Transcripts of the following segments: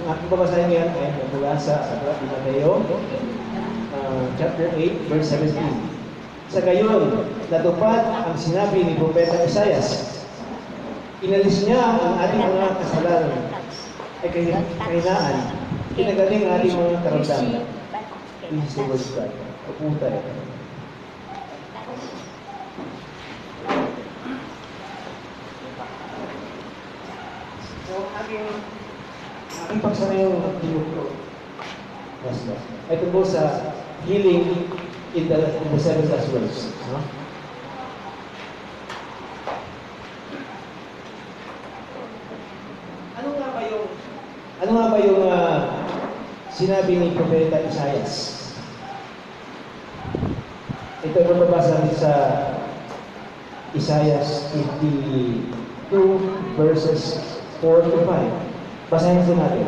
Ang aking babasahin ngayon ay mula sa Aklat ni Mateo, chapter 8, verse 17. Sa gayon, natupad ang sinabi ni Propeta Isaias. Inalis niya ang ating mga kasalanan ay kahinaan. Kinagaling ang ating mga karamdaman. This is the word of God. Upo tayo. So, aking pagsarayong tinuturo. Ay tungkol sa healing in the 7 Gospels. Ano nga ba yung sinabi ni Propeta Isaias? Ito ay mababasa sa Isaiah 52 verses 4 to 5. Basahin po natin.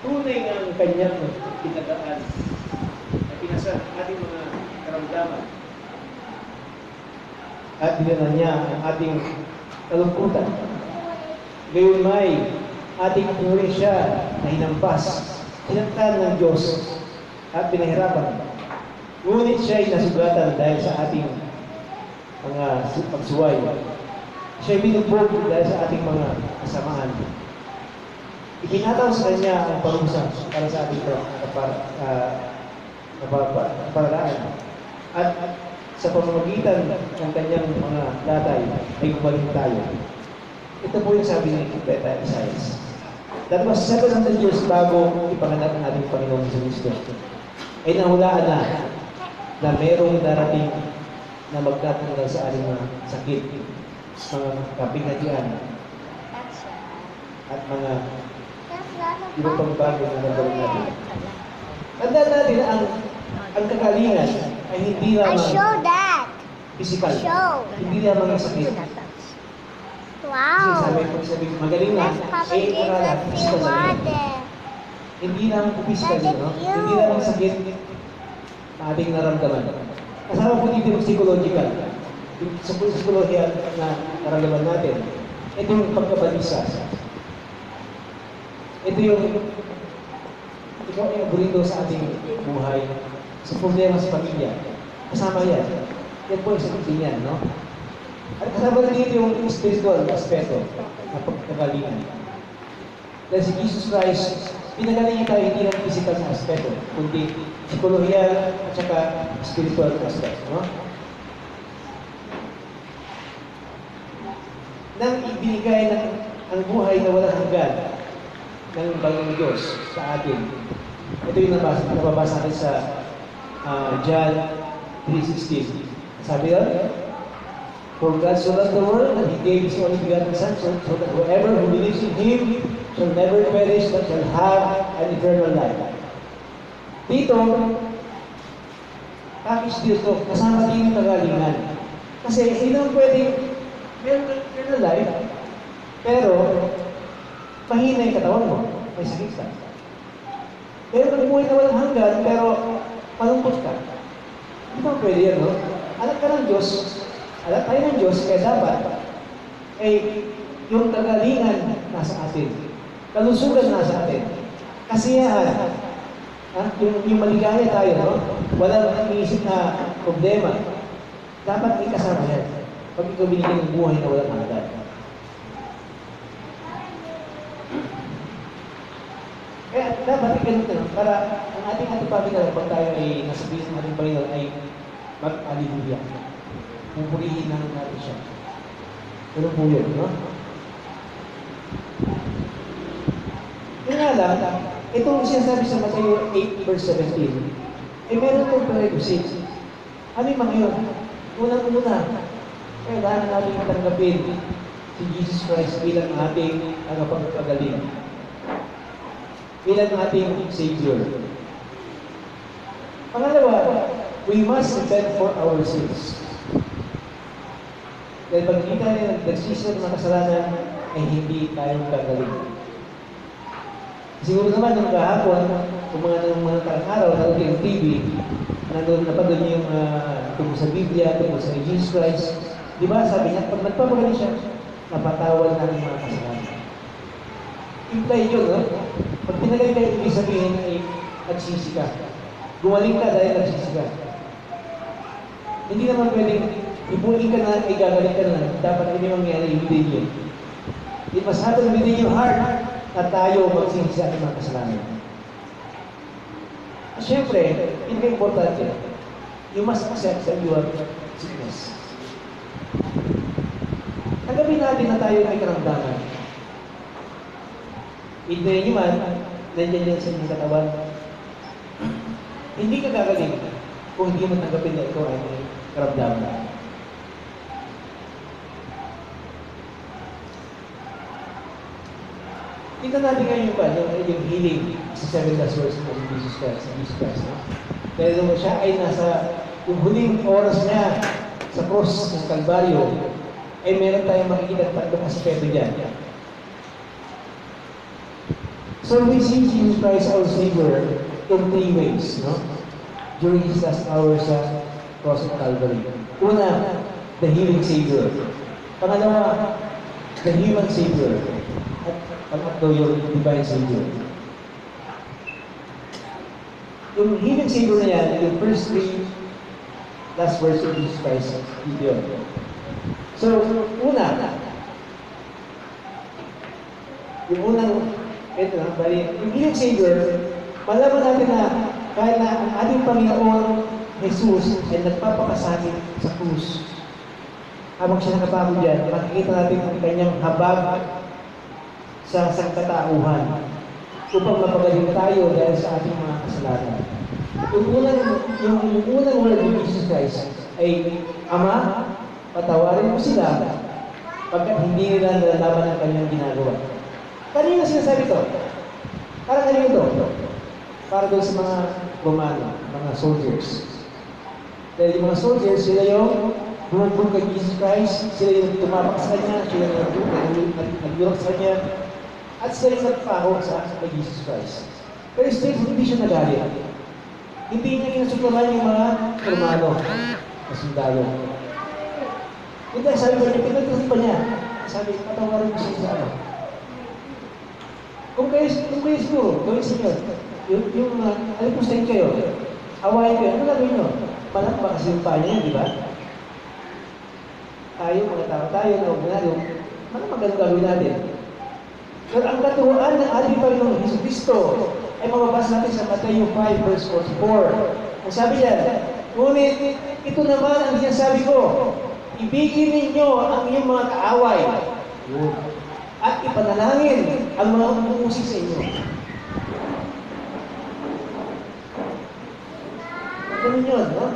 Tunay nga ang kanyang pinadaan na pinasa ating mga karamdaman at dinala niya ang ating kalungkutan. Gayon may ating pinuri siya na hinampas, hinagtan ng Diyos at pinahirapan. Ngunit siya ay nasugatan dahil sa ating mga pagsuway. Siya ay binugbog dahil sa ating mga kasamaan. Ikinataw sa kanya ang parusa para sa ating kaparaan. At sa pamamagitan ng kanyang mga latay ay gumaling tayo. Ito po yung sabi ni Propeta Isaias. That was 700 years bago ipanganak ng ating Panginoon sa Kristo. Ay nahulaan na mayroong darating na magtatanggal sa ating mga sakit, mga kapigatian, at mga ibang pagbago na nagawin natin. Tandaan natin na ang kagalingan ay hindi lamang physical. Hindi lamang yung sakit. Wow. Kasi sabi magaling na, ay akala, physical na yun. Hindi lamang po physical yun, no? Hindi lamang sakit na ating naramdaman. Kasama po dito yung psychological. Yung sa psikolohiya na naramdaman natin. Ito yung pagkabalisa. Ito yung burrito sa ating buhay. Sa problema sa pamilya. Kasama yan. Yan po yung sakit yan, no? At kasama rin dito yung spiritual aspeto na pagkagalingan. Dahil si Jesus Christ, pinagaling niya tayo hindi lang physical na aspeto, kundi psikolohiya at saka spiritual aspeto. No? Nang ibinigay ng ang buhay na walang hanggan ng bagong Diyos sa atin. Ito yung nababasa natin sa John 3:16. Sabi yan, for God so loved the world that He gave His only begotten Son, so that whoever who believes in Him shall never perish, but shall have an eternal life. Dito, package dito, kasama din yung kagalingan. Kasi hindi naman pwedeng meron eternal life, pero mahina yung katawan mo, may sakit ka. Meron kang buhay na walang hanggan, pero malungkot ka. Hindi naman pwede yan, no? Anak ka ng Diyos, alam tayo ng Diyos, kaya dapat yung kagalingan nasa atin. Kalusugan nasa atin. Kasiyahan. Yung maligaya tayo, no? Walang iniisip na problema. Dapat may kasama yan. Pag ikaw binigyan ng buhay na walang hanggan. Kaya dapat ganito, para ang ating atupagin pag tayo ay nasabihin ng ating Panginoon ay mag-aliluya. Pupurihin natin siya. Ano po yun, no? Yun nga lang, itong sinasabi sa Mateo 8 verse 17, meron itong prerequisite. Ano yung mga yun? Unang-una, kailangan natin matanggapin si Jesus Christ bilang ating tagapagpagaling. Bilang ating Savior. Pangalawa, we must repent for our sins. Dahil pag hindi tayo nagsisi ng mga kasalanan, ay hindi tayo gagaling. Siguro naman yung kahapon, kung mga karang araw, nanood yung TV, napanood niyo yung tungkol sa Biblia, tungkol sa Jesus Christ. Di ba, sabi niya, pag nagpapagaling siya, napatawad natin mga kasalanan. Imply yun, no? Pag pinagaling kayo, ibig sabihin ay nagsisi ka. Gumaling ka dahil nagsisi ka. Hindi naman pwedeng ipunin ka na, ay gagaling ka na. Dapat hindi mangyari within you. It must happen within your heart na tayo magsisi sa ating mga kasalanan. Siyempre, pinaka-importante, you must accept that you have sickness. Tanggapin natin na tayo ay karamdaman. Hintayin niyo man, nandiyan yan sa inyong katawan. Hindi ka gagaling kung hindi mo tanggapin na ito ay may karamdaman. Tingnan natin ngayon yung healing sa 7 last words of Jesus Christ. No? Dahil nung siya ay nasa yung huling oras niya sa cross ng Kalbaryo, ay meron tayong makikita tatlong aspeto dyan. So we see Jesus Christ our Savior in 3 ways, no? During His last hours sa cross of Calvary. Una, the healing Savior. Pangalawa, the human Savior. At pangatlo, yung divine Savior. Yung healing Savior na yan, yung first 3 last words of Jesus Christ, yun. So, una, yung unang, ito na, bali, yung healing Savior, malaman natin na kahit na ang ating Panginoon Jesus ay nagpapakasamin sa krus. Habang siya nakapagod dyan, makikita natin ang kanyang habag sa sangkatauhan upang mapagaling tayo dahil sa ating mga kasalanan. Yung unang word ng Jesus Christ ay, Ama, patawarin mo sila pagkat hindi nila nalalaman ang kanyang ginagawa. Kanina sinasabi ito? Para kanina ito? Para doon sa mga Romano, mga soldiers. Dahil yung mga soldiers, sila yung bumubog kay Jesus Christ, sila yung tumapak sa kanya, sila yung nagdurok sa kanya, at sila yung nagpako sa kay Jesus Christ. Pero still, hindi siya nagalit. Hindi niya kinasuklaman yung mga Romano na sundalo. Hindi, sabi ko niya, pinagkakit pa niya. Sabi, patawarin mo siya sa ano. Kung kayo siguro, gawin sa inyo, alam po sa inyo kayo, awayin kayo, ano gagawin nyo? Palakpa kasi yung paa niya, di ba? Tayo, mga tao, tayo, na malamang ganun gagawin natin. Pero ang katuwaan ng ating Panginoon Hesus Kristo ay mababasa natin sa Matthew 5 verse 44. Ang sabi niya, ngunit ito naman ang sinasabi ko, ibigin ninyo ang inyong mga kaaway at ipanalangin ang mga umuusig sa inyo. Ganun yun, no?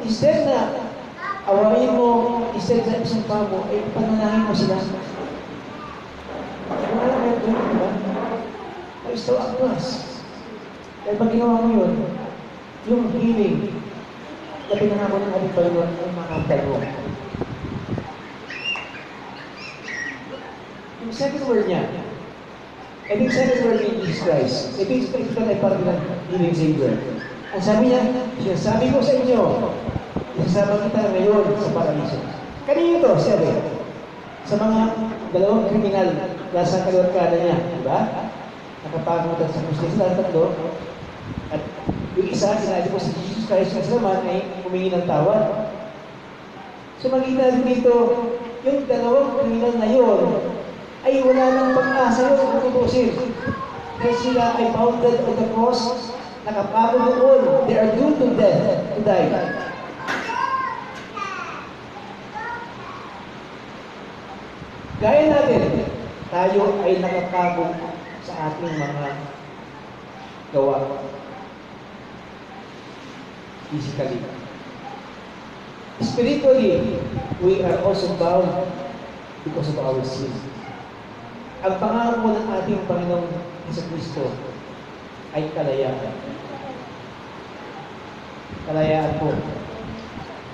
Instead na awayin mo, instead na isang pa mo, ay ipanalangin mo sila. Wala kayo doon, di ba? Ay, so agwas. Dahil pag ginawa mo yun, yung healing, na pinangako ng ating Panginoon ay makapal mo. Yung second word niya, ito yung second word ni Jesus Christ. Ito ay parang ng healing Savior. Ang sabi niya, sinasabi ko sa inyo, isasama kita ngayon sa paraiso. Kanina ito, sabi, sa mga dalawang kriminal nasa kaliwat kanan niya, di ba? Nakapagutan sa Kristo sila tatlo. At yung isa, sinabi ko sa Jesus Christ kasi naman ay humingi ng tawad. So makita din dito, yung dalawang kriminal na yun, ay wala nang pag-asa yun kung tutusin. Dahil sila ay bounded on the cross, nakapagod doon. They are doomed to death, to die. Gaya natin, tayo ay nakapagod sa ating mga gawa. Physically. Spiritually, we are also bound because of our sin. Ang pangako ng ating Panginoong Jesucristo ay kalayaan. Kalayaan po.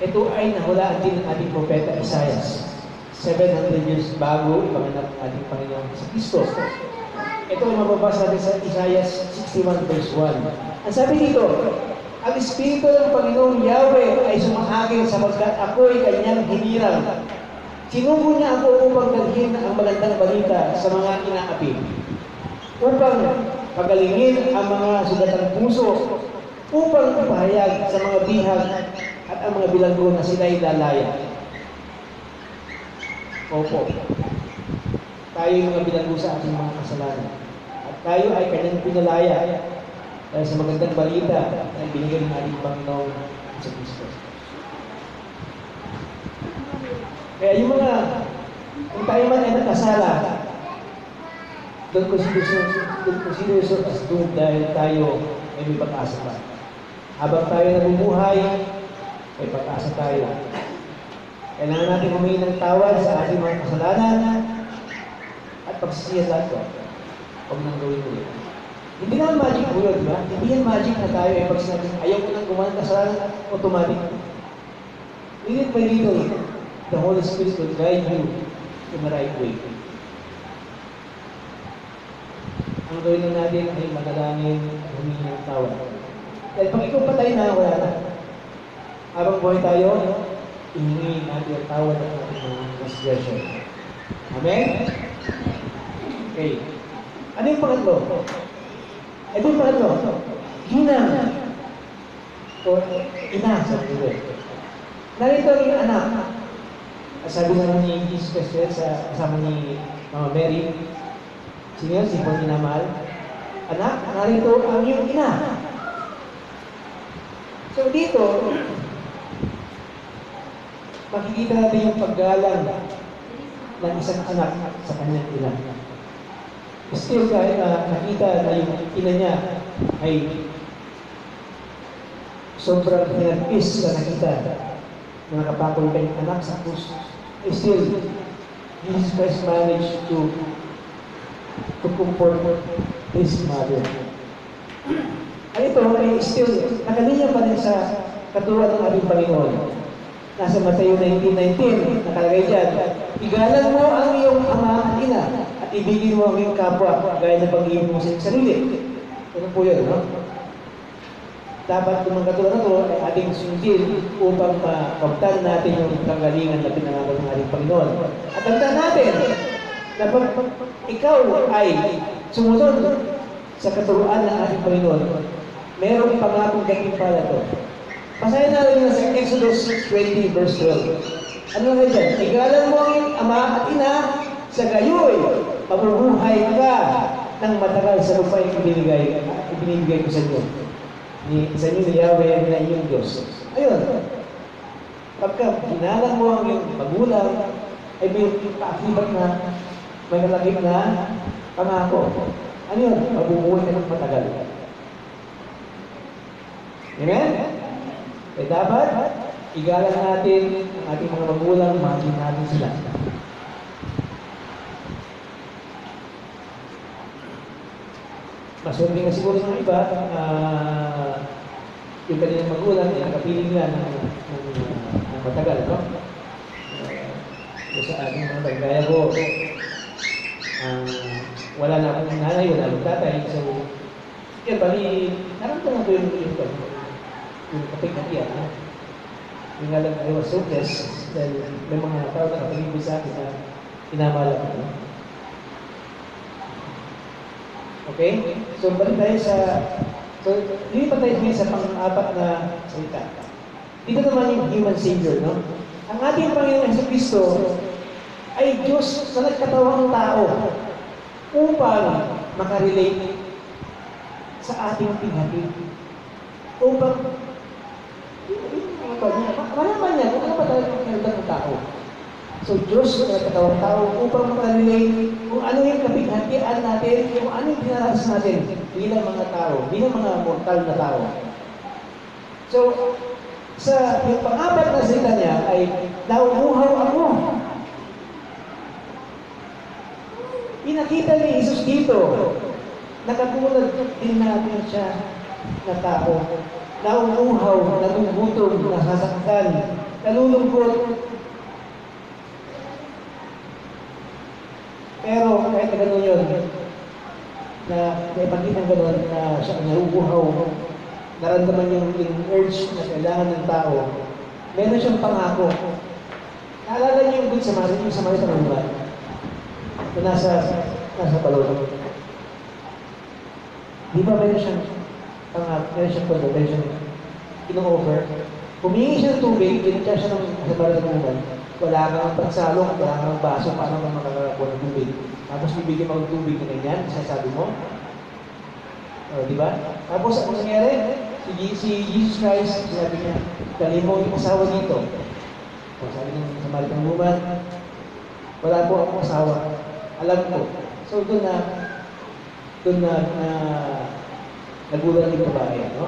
Ito ay nahulaan din ng ating propeta Isaias 700 years bago ipanganak ating Panginoon sa Kristo. Ito ay mababasa natin sa Isaiah 61 verse 1. Ang sabi dito, ang Espiritu ng Panginoong Yahweh ay sumahakin sapagkat ako ay kanyang hinirang. Sinugo niya ako upang dalhin ang magandang balita sa mga inaapi, upang pagalingin ang mga sugatang puso, upang ipahayag sa mga bihag at ang mga bilanggo na sila'y lalaya. Opo. Tayo yung mga bilanggo sa ating mga kasalanan. At tayo ay kanyang pinalaya dahil sa magandang balita na binigay ng ating Panginoon sa Kristo. Kaya yung mga, kung tayo man ay nakasala, don't consider yourself as doomed dahil tayo ay may pag-asa pa. Habang tayo nabubuhay, may pag-asa tayo. Kailangan natin humingi ng tawad sa ating mga kasalanan at pagsisiyasan ko. Huwag nang gawin ulit. Hindi naman magic po yun, di ba? Hindi yan magic na tayo ay pag sinabi, ayaw ko nang gumawa ng kasalanan, automatic. Minute by little, the Holy Spirit will guide you in the right way. Ang gawin lang natin ay manalangin at humingi ng tawad. Dahil pag ikaw patay na, wala na. Habang buhay tayo, ihingi natin ang tawad ng ating mga transgression. Amen? Okay. Ano yung pangatlo? Ito yung pangatlo. Ginang. O ina sa Biblia. Narito yung anak. Sabi naman ni Jesus Christ sa kasama ni Mama Mary, sino yun? Si Panginoon Mahal. Anak, narito ang iyong ina. So dito, makikita natin yung paggalang ng isang anak sa kanyang ina. Still, kahit nakita na yung ina niya ay sobrang pinagpis na nakita na nakapakol kanyang anak sa krus, still, Jesus Christ managed to comfort his mother. At ito ay still, nakalinya pa rin sa katulad ng ating Panginoon. Nasa Mateo 19:19, nakalagay dyan, igalang mo ang iyong ama at ina at ibigin mo ang iyong kapwa gaya ng pag-ibig mo sa iyong sarili. Ano po yun, no? Dapat kung mga katulad na ito ay ating sundin upang mapagtan natin yung kagalingan na pinangalan ng ating Panginoon. At tandaan natin na pag ikaw ay sumunod sa katuruan ng ating Panginoon, merong pangakong gantimpala ito. Basahin natin na sa Exodus 20 verse 12. Ano na dyan? Igalan mo ang ama at ina, sa gayoy, mabubuhay ka ng matagal sa lupa yung ibinibigay ko sa inyo. Sa inyo ni Yahweh na inyong Diyos. Ayun. Pagka ginalan mo ang iyong magulang, ay may paakibat na, may kalagip na pangako. Ano yun? Mabubuhay ka ng matagal. Amen? Eh dapat, igalang natin ang ating mga magulang, mahalin natin sila. Maswerte nga siguro ng iba, yung kanilang magulang, nakapiling nila ng matagal, no? Sa ating mga bagaya ko, wala na akong nanay, wala akong tatay, so, yan, bali, naramdaman ko yung kapig na iyan, no? Yung nga lang, I was so blessed, dahil may mga tao na kapilibig sa akin na inamala ko, no? Okay? So, balik tayo sa... So, lilipat tayo sa pang-apat na salita. Dito naman yung human savior, no? Ang ating Panginoon Jesucristo ay Diyos na nagkatawang tao upang makarelate sa ating tinghati. Upang malaman niya kung ano ba talaga ang tao. So, Diyos na nagkatawang tao upang makarelate kung ano yung kapighatian natin, kung ano yung pinaranas natin bilang mga tao, bilang mga mortal na tao. So, sa yung pang-apat na salita niya ay nauuhaw ako. Pinakita ni Jesus dito, nakatulad din natin siya na tao, nauuhaw, nagugutom, nasasaktan, nalulungkot. Pero kahit na gano'n yun, na may pagkitang gano'n na siya narubuhaw, naramdaman yung urge na kailangan ng tao, meron siyang pangako. Naalala niyo yung Good Samaritan, yung Samaritan ng Woman, na nasa balon. Di ba meron siyang pangako, meron siyang pangako, meron siyang ino-offer. Humingi siya ng tubig, pinatya siya ng Samaritan ng Woman, wala kang pagsalong, wala kang baso, paano ka makakakuha ng tubig. Tapos bibigyan mo ng tubig na ganyan, sasabi mo. Di ba? Tapos ang nangyari, si Jesus Christ, sinabi niya, dali mo yung asawa dito. O, sabi ng Samaritan Woman, wala po akong asawa. Alam ko. So doon na nagulat yung babae. No?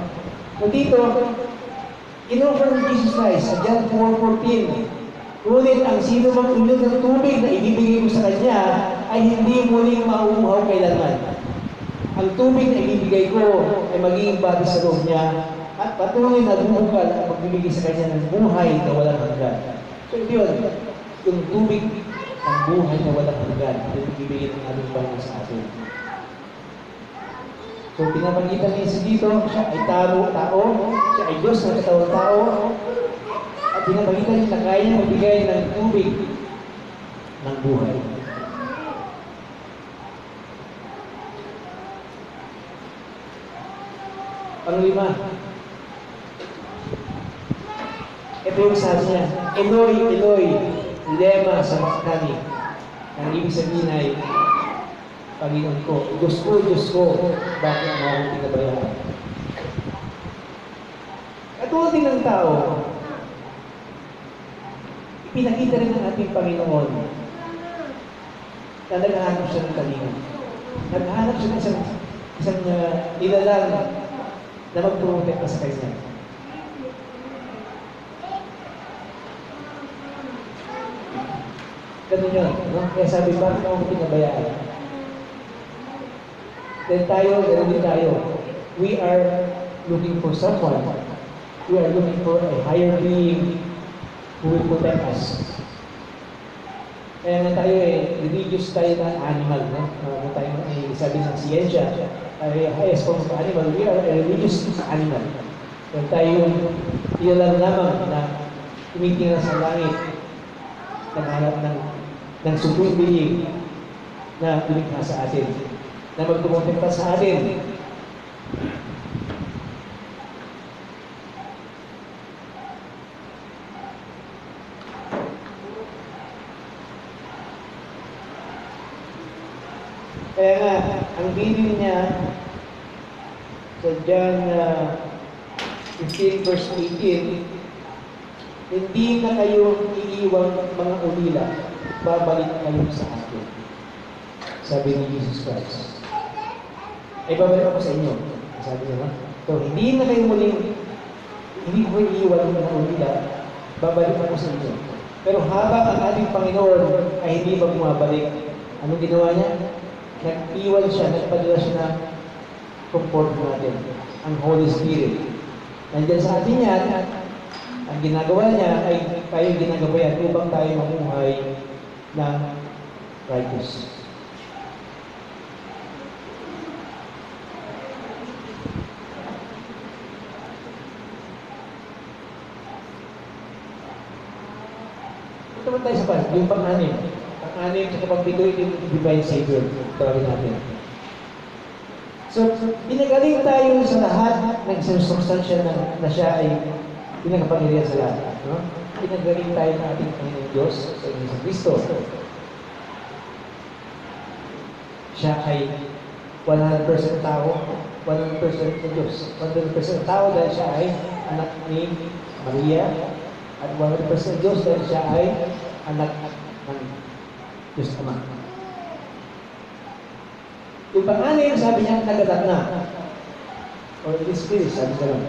So dito, in-offer ni Jesus Christ sa John 4:14, ngunit ang sino mang uminom ng tubig na ibibigay mo sa kanya ay hindi muling mauuhaw kailanman. Ang tubig na ibibigay ko ay magiging bagay sa loob niya at patuloy na bumukal at magbibigay sa kanya ng buhay na walang hanggan. So ito yun, yung tubig ng buhay na walang hanggan, yung ibibigay ng ating Panginoon sa atin. So pinapagitan niya si dito, siya ay tao, siya ay Diyos na katawang tao, at pinapagitan niya na kaya niya magbigay ng tubig ng buhay. Panglima, ito yung sabi niya, Eloi, Eloi, lema sabachthani. Ang ibig sabihin ay, Panginoon ko, Diyos ko, bakit mo akong pinabayaan? Katulad din ng tao, ipinakita rin ng ating Panginoon na naghahanap siya ng kalinga. Naghahanap siya ng isang nilalang na magprotekta sa kanya. Ganun yun, no? Kaya sabi, bakit ako pinabayaan? Then ganun din tayo. We are looking for someone. We are looking for a higher being who will protect us. Kaya nga tayo religious tayo na animal, no? Kung tayo sabi ng siyensya, tayo highest form of animal, we are a religious animal. Kaya tayo ilan lamang na tumitingnan sa langit, naghanap ng supreme being na lumikha sa atin, na magtumontekta sa atin. Kaya nga, ang bilin niya sa John 15 verse 18, hindi na kayo iiwang mga ulila, babalik kayo sa akin. Sabi ni Jesus Christ. Ay babalik ako sa inyo. Sabi niya, no? So, hindi na kayo hindi ko iiwan ng mga ulila, babalik ako sa inyo. Pero habang ang ating Panginoon ay hindi ba bumabalik, anong ginawa niya? Nag-iwan siya, nagpadala siya ng comfort natin, ang Holy Spirit. Nandiyan sa atin yan, ang ginagawa niya ay tayo ginagabayan upang tayo mamuhay ng righteous. Ito naman tayo sa yung pang-anim. Pang-anim sa kapag-pitoy yung Divine Savior. Tawagin natin. So, pinagaling tayo sa lahat ng substansya na siya ay pinakapangyarihan sa lahat. No? Pinagaling tayo ng ating Panginoong Diyos sa Inyong Kristo. Siya ay 100% tao, 100% na Diyos. 100% tao dahil siya ay anak ni Maria, at 100% Diyos dahil siya ay anak ng Diyos Ama. Yung pang-anim, sabi niya, nagadat na. Or it is finished, sabi niya lang.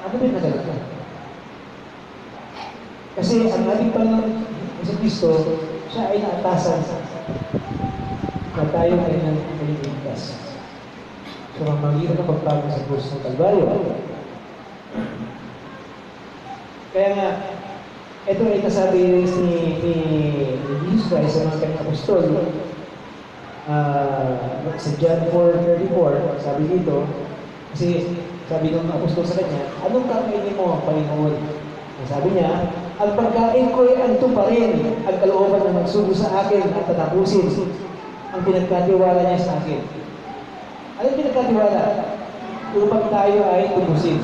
Ano ba yung nagadat na? Kasi ang ating Panginoon sa Kristo, siya ay naatasan na tayo ay naliligtas. So, mamamagitan ng pagpagod sa krus ng Kalbaryo. Kaya nga, Ito ay nasabi ni Jesus Christ sa mga kanyang apostol. Sa John 4:34, sabi dito, kasi sabi ng apostol sa kanya, anong kakainin mo, Panginoon? Sabi niya, ang pagkain ko ay anto pa rin ang kalooban na magsugo sa akin at tatapusin ang pinagkatiwala niya sa akin. Anong pinagkatiwala? Upang tayo ay tubusin.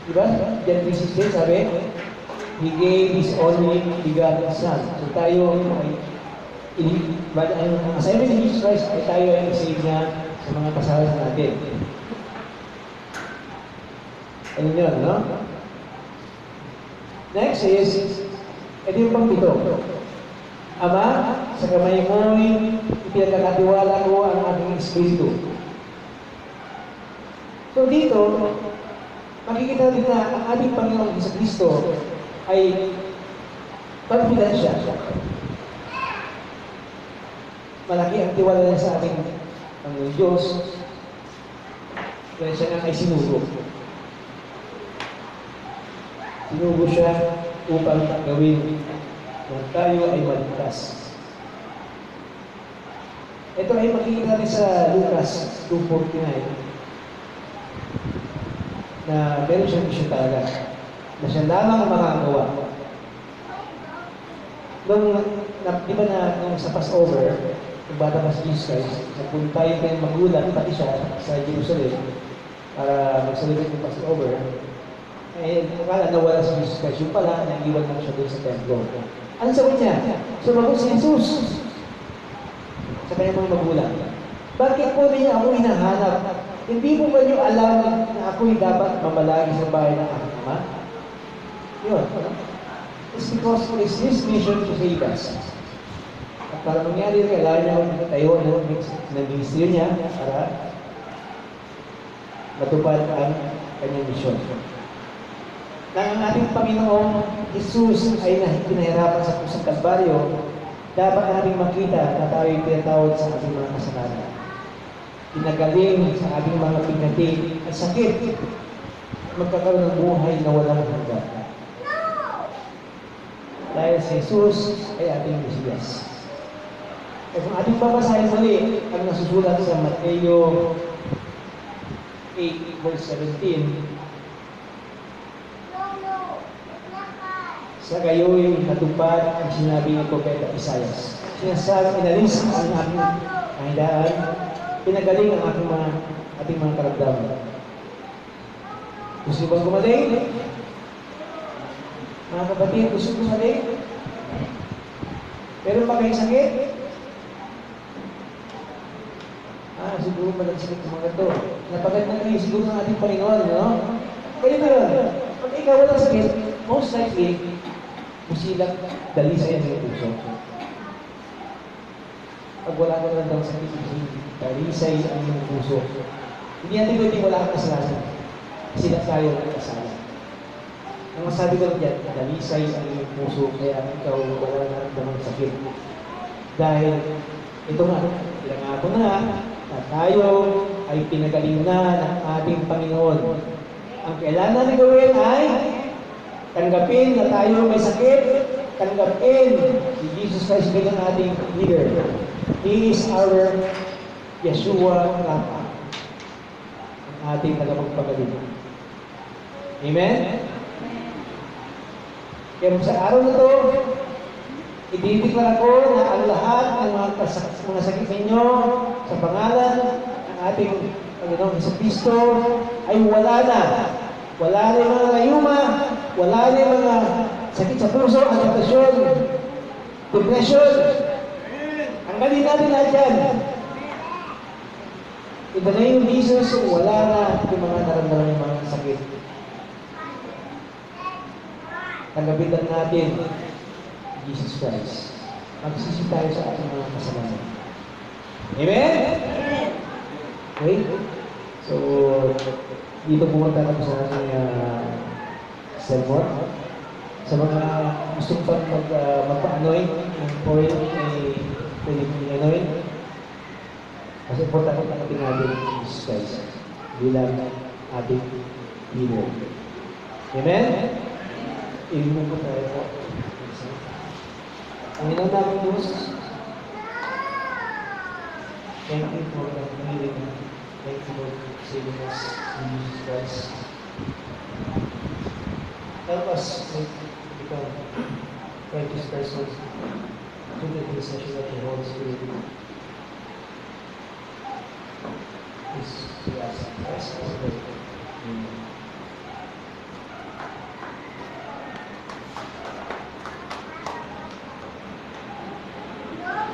Diba? John 3:16 sabi, He gave His only begotten Son. So tayo ay ang assignment ni Jesus Christ ay tayo ay isave niya sa mga kasalanan natin. Ano yun, no? Next is, ito yung pang-pito. Ama, sa kamay mo'y ipinagkakatiwala ko ang aking espiritu. So dito, makikita din na ang ating Panginoong Jesucristo ay confidential. Malaki ang tiwala niya sa ating Panginoong Diyos. Kaya siya nga ay sinugo. Sinugo siya upang gawin na tayo ay maligtas. Ito ay makikita rin sa Lucas 2:49 na meron siyang issue talaga na siya lamang makagawa. Di ba nung sa Passover, nung bata pa si Jesus Christ, nagpunta yung kanyang magulang, pati siya sa Jerusalem para magsalibit ng Passover. Eh, akala nawala si Jesus Christ. Yung pala, naiiwan lang siya doon sa templo. Ano sabi niya? Sumagot si Jesus sa kanyang mga magulang. Bakit po niya ako hinahanap? Hindi po ba niyo alam na ako'y dapat mamalagi sa bahay ng aking ama? Yun. It's because it's His mission to save us. At para mangyari, kailangan niya magtayo ng ministry niya para matupad ang kanyang mission. Na ang ating Panginoong Jesus ay pinahirapan sa pusang Kalbaryo, dapat nating makita na tayo ay tinatawad sa ating mga kasalanan. Pinagaling sa ating mga pingati at sakit, magkakaroon ng buhay na walang hanggan. Dahil si Jesus ay ating Mesiyas. At kung ating babasahin muli, ang nasusulat sa Mateo 8:17, sa gayoy natupad ang sinabi ng Propeta Isaias. Sinasabi, inalis ang aking kahinaan, pinagaling ang ating mga karamdaman. Gusto bang gumaling? Mga kapatid, gusto gumaling? Meron ba kayong sakit? Siguro malagsakit ng mga ito. Napaganda kayo siguro ng ating Panginoon, no? Kaya na yun. Pag ikaw walang sakit, most likely, musilang dalisay ang iyong puso. Pag wala ka lang daw sakit, dalisay ang iyong puso. Hindi natin pwedeng wala kang kasalanan. Kasi na tayo ang kasalanan. Ang masabi ko lang dyan, dalisay ang iyong puso, kaya ikaw wala na ng sakit. Dahil, ito nga, pinangako na tayo ay pinagaling na ng ating Panginoon. Ang kailangan natin gawin ay tanggapin na tayo may sakit, tanggapin si Jesus Christ bilang ating leader. He is our Yeshua Rafa, ang ating tagapagpagaling. Amen? Kaya sa araw na ito, idideklara ko na ang lahat ng mga sakit ninyo sa pangalan ng ating Panginoong Jesucristo ay wala na. Wala na yung mga rayuma, wala na yung mga sakit sa puso, agitasyon, depression. Ang galing natin lahat yan. In the name of Jesus, wala na yung mga naramdaman ng mga sakit. Tanggapin lang natin Jesus Christ. Magsisi tayo sa ating mga kasalanan. Amen? Okay? So, dito pumunta na po sa ating sermon. Sa mga gusto pang magpa-anoint ng oil ay pwede kong i-anoint. Kasi importante na natin natin Jesus Christ bilang ating leader. Amen? Iyon po tayo po. Ang ina namin Diyos, thank you for the healing. Thank you for saving us in Jesus Christ. Help us to become righteous persons through the intercession of the Holy Spirit. Please, we ask. Amen.